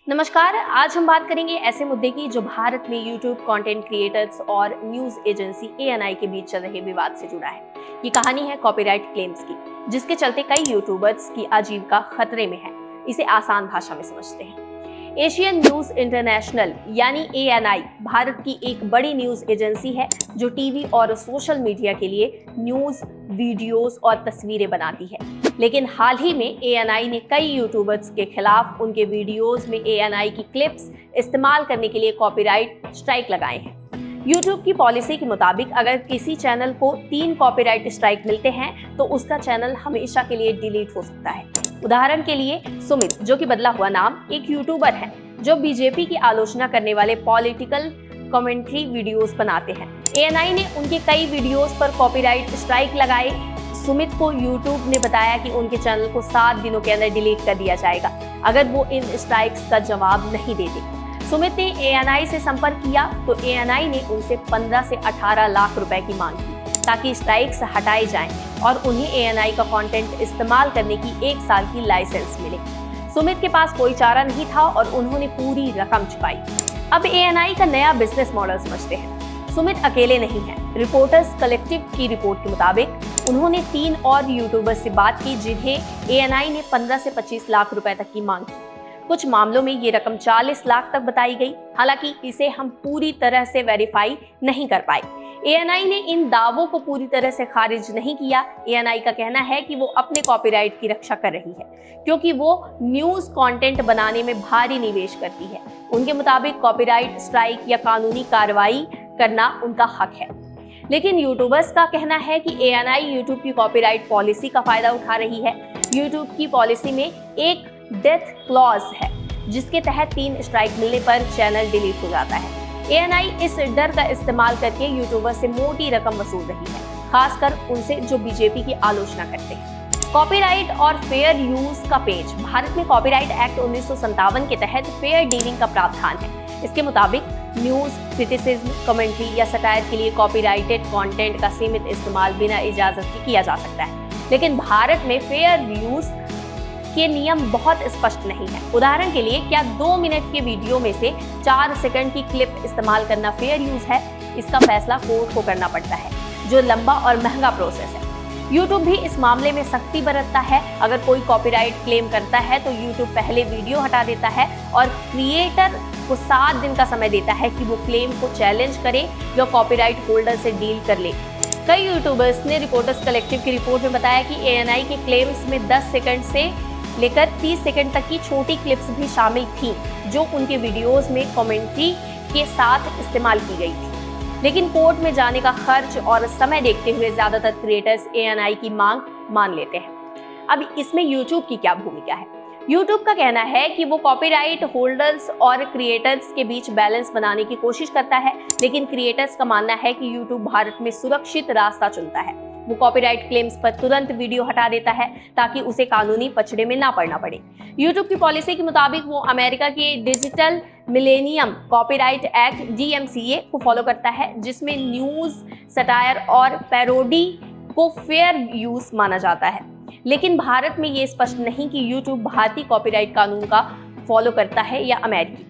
नमस्कार। आज हम बात करेंगे ऐसे मुद्दे की जो भारत में यूट्यूब कंटेंट क्रिएटर्स और न्यूज एजेंसी एएनआई के बीच चल रहे विवाद से जुड़ा है। ये कहानी है कॉपीराइट क्लेम्स की, जिसके चलते कई यूट्यूबर्स की आजीविका खतरे में है। इसे आसान भाषा में समझते हैं। एशियन न्यूज इंटरनेशनल यानी एएनआई भारत की एक बड़ी न्यूज एजेंसी है जो टीवी और सोशल मीडिया के लिए न्यूज, वीडियोस और तस्वीरें बनाती है। लेकिन हाल ही में एएनआई ने कई यूट्यूबर्स के खिलाफ उनके वीडियोस में एएनआई की क्लिप्स इस्तेमाल करने के लिए कॉपीराइट स्ट्राइक लगाए हैं। यूट्यूब की पॉलिसी के मुताबिक अगर किसी चैनल को 3 कॉपीराइट स्ट्राइक मिलते हैं तो उसका चैनल हमेशा के लिए डिलीट हो सकता है। उदाहरण के लिए सुमित, जो कि बदला हुआ नाम, एक यूट्यूबर है जो बीजेपी की आलोचना करने वाले पॉलिटिकल कमेंट्री वीडियोस बनाते हैं। एएनआई ने उनके कई वीडियोस पर कॉपीराइट स्ट्राइक लगाए। सुमित को यूट्यूब ने बताया कि उनके चैनल को 7 दिनों के अंदर डिलीट कर दिया जाएगा अगर वो इन स्ट्राइक्स का जवाब नहीं देते। सुमित ने एएनआई से संपर्क किया तो एएनआई ने उनसे 15 से 18 लाख रुपए की मांग की ताकि स्ट्राइक्स हटाए जाएं और उन्हें एएनआई का कंटेंट इस्तेमाल करने की 1 साल की लाइसेंस मिले। सुमित के पास कोई चारा नहीं था और उन्होंने पूरी रकम चुकाई। अब एएनआई का नया बिजनेस मॉडल समझते हैं। सुमित अकेले नहीं हैं। रिपोर्टर्स कलेक्टिव की रिपोर्ट के मुताबिक उन्होंने 3 और यूट्यूबर्स से बात की जिन्हें एएनआई ने 15 से 25 लाख रुपए तक की मांग की। कुछ मामलों में ये रकम 40 लाख तक बताई गई। हालांकि इसे हम पूरी तरह से वेरीफाई नहीं कर पाए। एएनआई ने इन दावों को पूरी तरह से खारिज नहीं किया। एएनआई का कहना है कि वो अपने कॉपीराइट की रक्षा कर रही है क्योंकि वो न्यूज कंटेंट बनाने में भारी निवेश करती है। उनके मुताबिक कॉपीराइट स्ट्राइक या कानूनी कार्रवाई करना उनका हक है। लेकिन यूट्यूबर्स का कहना है कि एएनआई यूट्यूब की कॉपीराइट पॉलिसी का फायदा उठा रही है। यूट्यूब की पॉलिसी में एक डेथ क्लॉज है जिसके तहत 3 स्ट्राइक मिलने पर चैनल डिलीट हो जाता है। एएनआई इस डर का इस्तेमाल करके यूट्यूबर से मोटी रकम वसूल रही है, खासकर उनसे जो बीजेपी की आलोचना करते हैं। कॉपीराइट और फेयर यूज का पेज। भारत में कॉपीराइट एक्ट 1957 के तहत फेयर डीलिंग का प्रावधान है। इसके मुताबिक न्यूज, क्रिटिसिज्म, कमेंट्री या सटायर के लिए कॉपीराइटेड कंटेंट का सीमित इस्तेमाल बिना इजाजत के किया जा सकता है। लेकिन भारत में फेयर यूज के नियम बहुत स्पष्ट नहीं है। उदाहरण के लिए, क्या 2 मिनट के वीडियो में से 4 सेकंड की क्लिप इस्तेमाल करना फेयर यूज है? इसका फैसला कोर्ट को करना पड़ता है, जो लंबा और महंगा प्रोसेस है। यूट्यूब भी इस मामले में सख्ती बरतता है। अगर कोई कॉपीराइट क्लेम करता है तो यूट्यूब पहले वीडियो हटा देता है और क्रिएटर को 7 दिन का समय देता है कि वो क्लेम को चैलेंज करे या कॉपीराइट होल्डर से डील कर ले। कई यूट्यूबर्स ने रिपोर्टर्स कलेक्टिव की रिपोर्ट में बताया कि एएनआई के क्लेम्स में 10 सेकंड से लेकर 30 सेकंड तक की छोटी क्लिप्स भी शामिल थीं, जो उनके वीडियोस में कमेंट्री के साथ इस्तेमाल की गई थी। लेकिन कोर्ट में जाने का खर्च और समय देखते हुए ज्यादातर क्रिएटर्स एएनआई की मांग मान लेते हैं। अब इसमें यूट्यूब की क्या भूमिका है? यूट्यूब का कहना है कि वो कॉपीराइट होल्डर्स और क्रिएटर्स के बीच बैलेंस बनाने की कोशिश करता है, लेकिन क्रिएटर्स का मानना है कि यूट्यूब भारत में सुरक्षित रास्ता चुनता है। वो कॉपीराइट क्लेम्स पर तुरंत वीडियो हटा देता है ताकि उसे कानूनी पचड़े में ना पड़ना पड़े। यूट्यूब की पॉलिसी के मुताबिक वो अमेरिका के digital millennium copyright act DMCA को फॉलो करता है, जिसमें न्यूज, सटायर और पैरोडी को फेयर यूज माना जाता है। लेकिन भारत में ये स्पष्ट नहीं कि यूट्यूब भारतीय कॉपीराइट कानून का फॉलो करता है या अमेरिकी।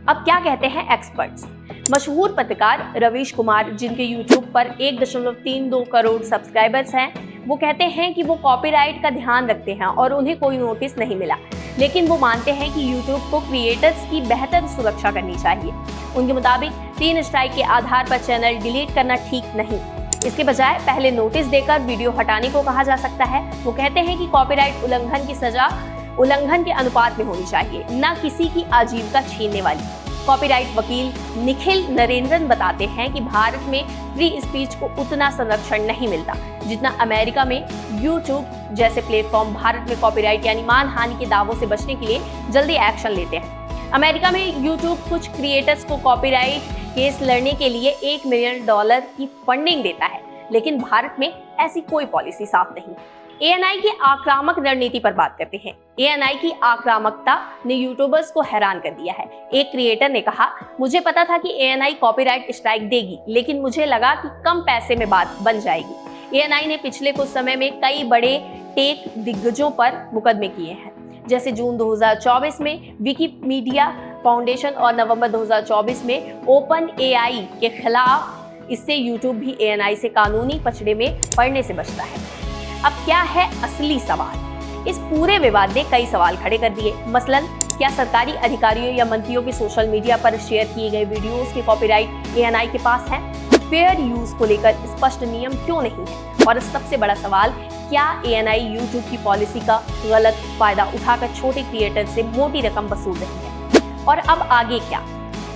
अब क्या कहते हैं एक्सपर्ट्स? मशहूर पत्रकार रवीश कुमार, जिनके यूट्यूब पर 1.32 करोड़ सब्सक्राइबर्स हैं, वो कहते हैं कि वो कॉपीराइट का ध्यान रखते हैं और उन्हें कोई नोटिस नहीं मिला। लेकिन वो मानते हैं कि यूट्यूब को क्रिएटर्स की बेहतर सुरक्षा करनी चाहिए। उनके मुताबिक 3 स्ट्राइक के आधार पर चैनल डिलीट करना ठीक नहीं। इसके बजाय पहले नोटिस देकर वीडियो हटाने को कहा जा सकता है। वो कहते हैं कि कॉपीराइट उल्लंघन की सजा उल्लंघन के अनुपात में होनी चाहिए, न किसी की आजीविका छीनने वाली। कॉपीराइट वकील निखिल नरेंद्रन बताते हैं कि भारत में फ्री स्पीच को उतना संरक्षण नहीं मिलता जितना अमेरिका में। यूट्यूब जैसे प्लेटफॉर्म भारत में कॉपीराइट यानी मानहानि के दावों से बचने के लिए जल्दी एक्शन लेते हैं। अमेरिका में यूट्यूब कुछ क्रिएटर्स को कॉपीराइट केस लड़ने के लिए $1 मिलियन की फंडिंग देता है, लेकिन भारत में ऐसी कोई पॉलिसी साफ नहीं। एएनआई की आक्रामक रणनीति पर बात करते हैं। एएनआई की आक्रामकता ने यूट्यूबर्स को हैरान कर दिया है। एक क्रिएटर ने कहा, मुझे पता था कि एएनआई कॉपीराइट स्ट्राइक देगी, लेकिन मुझे लगा कि कम पैसे में बात बन जाएगी। एएनआई ने पिछले कुछ समय में कई बड़े टेक दिग्गजों पर मुकदमे किए हैं। जैसे जून 2024 में विकिमीडिया फाउंडेशन और नवंबर 2024 में ओपन एआई के खिलाफ। इससे यूट्यूब भी एएनआई से कानूनी पचड़े में पड़ने से बचता है। अब क्या है असली सवाल? इस पूरे विवाद ने कई सवाल खड़े कर दिए। मसलन, क्या सरकारी अधिकारियों या मंत्रियों के सोशल मीडिया पर शेयर किए गए वीडियोस के कॉपीराइट एएनआई के पास है? फेयर यूज को लेकर स्पष्ट नियम क्यों नहीं है? और सबसे बड़ा सवाल, क्या एएनआई यूट्यूब की पॉलिसी का गलत फायदा उठाकर छोटे क्रिएटर से मोटी रकम वसूल रही है? और अब आगे क्या?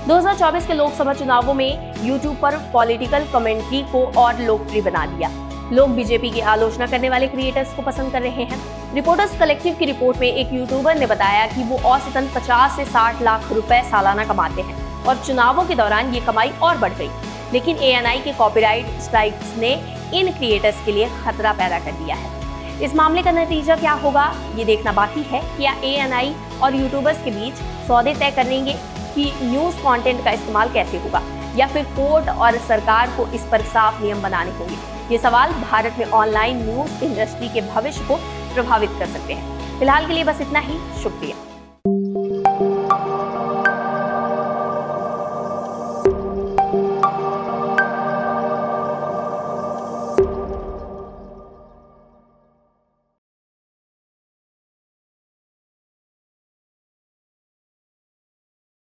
2024 के लोकसभा चुनावों में यूट्यूब पर पॉलिटिकल कमेंट्री को और लोकप्रिय बना दिया। लोग बीजेपी की आलोचना करने वाले क्रिएटर्स को पसंद कर रहे हैं। रिपोर्टर्स कलेक्टिव की रिपोर्ट में एक यूट्यूबर ने बताया कि वो औसतन 50 से 60 लाख रुपए सालाना कमाते हैं और चुनावों के दौरान ये कमाई और बढ़ गई। लेकिन एएनआई के कॉपीराइट स्ट्राइक्स ने इन क्रिएटर्स के लिए खतरा पैदा कर दिया है। इस मामले का नतीजा क्या होगा, ये देखना बाकी है। क्या एएनआई और यूट्यूबर्स के बीच सौदे तय करेंगे कि न्यूज कंटेंट का इस्तेमाल कैसे होगा, या फिर कोर्ट और सरकार को इस पर साफ नियम बनाने होंगे? ये सवाल भारत में ऑनलाइन न्यूज इंडस्ट्री के भविष्य को प्रभावित कर सकते हैं। फिलहाल के लिए बस इतना ही। शुक्रिया।